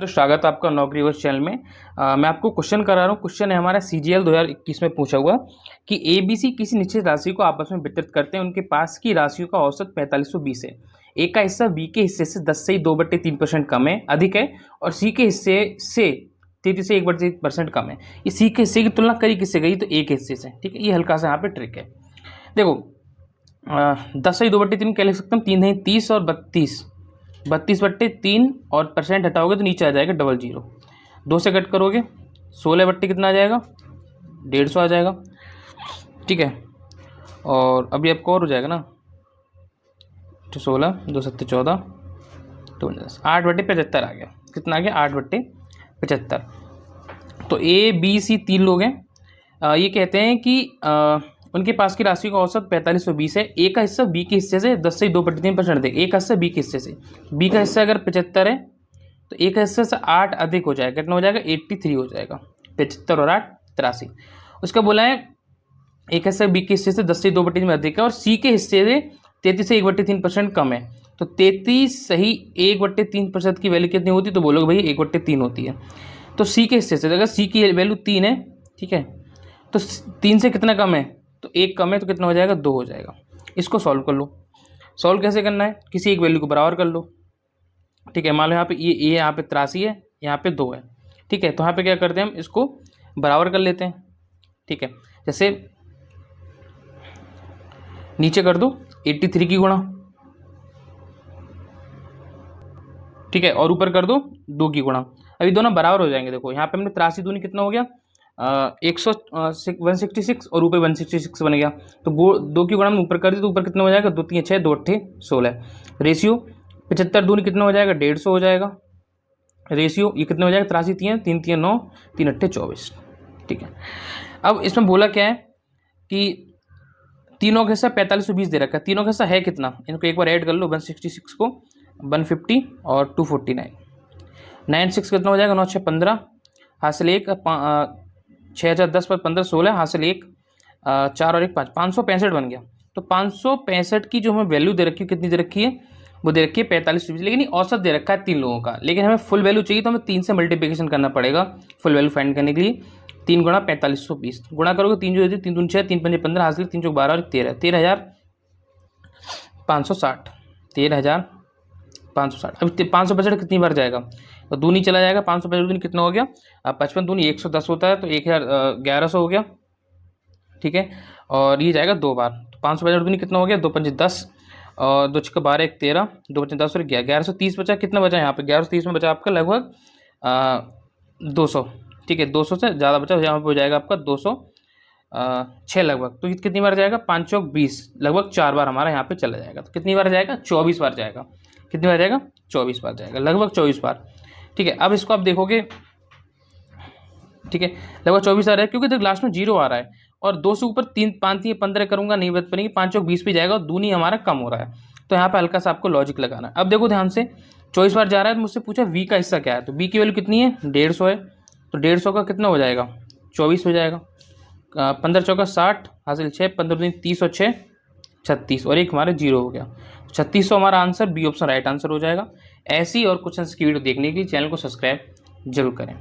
तो स्वागत है आपका नौकरी वर्ष चैनल में। मैं आपको क्वेश्चन करा रहा हूँ। क्वेश्चन है हमारा CGL 2021 में पूछा हुआ कि ABC किसी निश्चित राशि को आपस में वितरित करते हैं। उनके पास की राशियों का औसत 4520 है। ए का हिस्सा B के हिस्से से 10 से 2/3% कम है, अधिक है, और C के हिस्से से 33 से 1/3% कम है। ये C के हिस्से की तुलना करी किससे गई? तो A के हिस्से से। ठीक है, ये हल्का सा यहाँ पे ट्रिक है। देखो 10 से 2/3 क्या लिख सकते हैं? 3 नहीं 30 और 32/3 और परसेंट हटाओगे तो नीचे आ जाएगा 00। 2 से कट करोगे 16 कितना आ जाएगा? 150 आ जाएगा। ठीक है, और अभी आपको और हो जाएगा ना, तो 16 2 7 14 तो 8/75 आ गया। कितना आ गया? 8/75। तो ABC 3 लोग हैं। ये कहते हैं कि उनके पास की राशि का औसत 4520 है। ए का हिस्सा बी के हिस्से से 10 से 2/3% दे। ए का हिस्सा बी के हिस्से से, बी का हिस्सा अगर 75 है तो ए का हिस्से से 8 अधिक हो जाएगा। कितना हो जाएगा? 83 हो जाएगा। 75 और 8 83। उसका बोला है ए का हिस्सा बी के हिस्से से 10 से 2/3 में अधिक है, और सी के हिस्से से 33 से 1/3% कम है। तो 33 सही 1/3% की वैल्यू कितनी होती है? तो बोलोगे भाई 1/3 होती है। तो सी के हिस्से से, अगर सी की वैल्यू 3 है, ठीक है, तो 3 से कितना कम है? तो 1 कम है, तो कितना हो जाएगा? 2 हो जाएगा। इसको सॉल्व कर लो। सॉल्व कैसे करना है? किसी एक वैल्यू को बराबर कर लो। ठीक है, मान लो यहाँ पे ये यहाँ पे 83 है, यहाँ पे 2 है। ठीक है, तो यहाँ पे क्या करते हैं हम? इसको बराबर कर लेते हैं। ठीक है, जैसे नीचे कर दो 83 की गुणा, ठीक है, और ऊपर कर दो 2 की गुणा। अभी दोनों बराबर हो जाएंगे। देखो यहाँ पे हमने 83 दूनी कितना हो गया? 166 और ऊपर 166 बन गया। तो 2 की गुणा में ऊपर कर दी तो ऊपर कितना हो जाएगा? 2 3 6 2 8 16। रेशियो 75 दूनी कितना हो जाएगा? 150 हो जाएगा। रेशियो ये कितना हो जाएगा? 83 3 3 9 3 8 24। ठीक है, अब इसमें बोला क्या है कि तीनों का हिस्सा 4520 दे रखा है। तीनों का हिस्सा है कितना? इनको एक बार ऐड कर लो। 166 को 150 और 249। 96 कितना हो जाएगा? 9 6 15 हासिल 1 6 4 10 पर 15 16 हासिल 1 4 और 1 5 565 बन गया। तो 565 की जो हमें वैल्यू दे रखी है, कितनी दे रखी है? वो दे रखी है 4520, लेकिन ये औसत दे रखा है 3 लोगों का। लेकिन हमें फुल वैल्यू चाहिए तो हमें 3 से मल्टीप्लिकेशन करना पड़ेगा फुल वैल्यू फाइंड करने के लिए। 3 गुणा 4520 गुणा करोगे 3 जो 3 दूनी 6 3 5 15 हासिल 3 चौक 12 और 13 13560 13560। अभी 565 कितनी बार जाएगा? तो दूनी चला जाएगा। 565 दूनी कितना हो गया? 55 दूनी 110 होता है, तो 1100 हो गया। ठीक है, और ये जाएगा 2 बार। तो 565 दूनी कितना हो गया? 2 5 10 और 2 6 12 1 13 2 5 10 और 1130 बचा। कितना बचा यहाँ पे? 1130 में बचा आपका लगभग 200। ठीक है, 200 से ज़्यादा बचा, यहाँ पे हो जाएगा आपका 206 लगभग। तो कितनी बार जाएगा? 5 चौक 20, लगभग 4 बार हमारा यहाँ पे चला जाएगा। तो कितनी बार जाएगा? 24 बार जाएगा। कितनी बार जाएगा? 24 बार जाएगा, लगभग 24 बार। ठीक है, अब इसको आप देखोगे, ठीक है, लगभग 24 आ रहा है क्योंकि देख लास्ट में 0 आ रहा है, और 2 से ऊपर 3 5 3 15 करूंगा नहीं बच पाएंगे। 5 चौक 20 पे जाएगा, और दूनी हमारा कम हो रहा है। तो यहाँ पे हल्का सा आपको लॉजिक लगाना है। अब देखो ध्यान से, 24 बार जा रहा है तो मुझसे पूछा V का हिस्सा क्या है। तो B की वैल्यू कितनी है? 150 है। तो 150 का कितना हो जाएगा? 24 हो जाएगा। 15 चौका 60 हासिल 6 15 दूनी 30 और 6 36 और 1 हमारे 0 हो गया। 3600 हमारा answer, B option right answer हो जाएगा। ऐसी और क्वेश्चन की वीडियो देखने के लिए चैनल को सब्सक्राइब जरूर करें।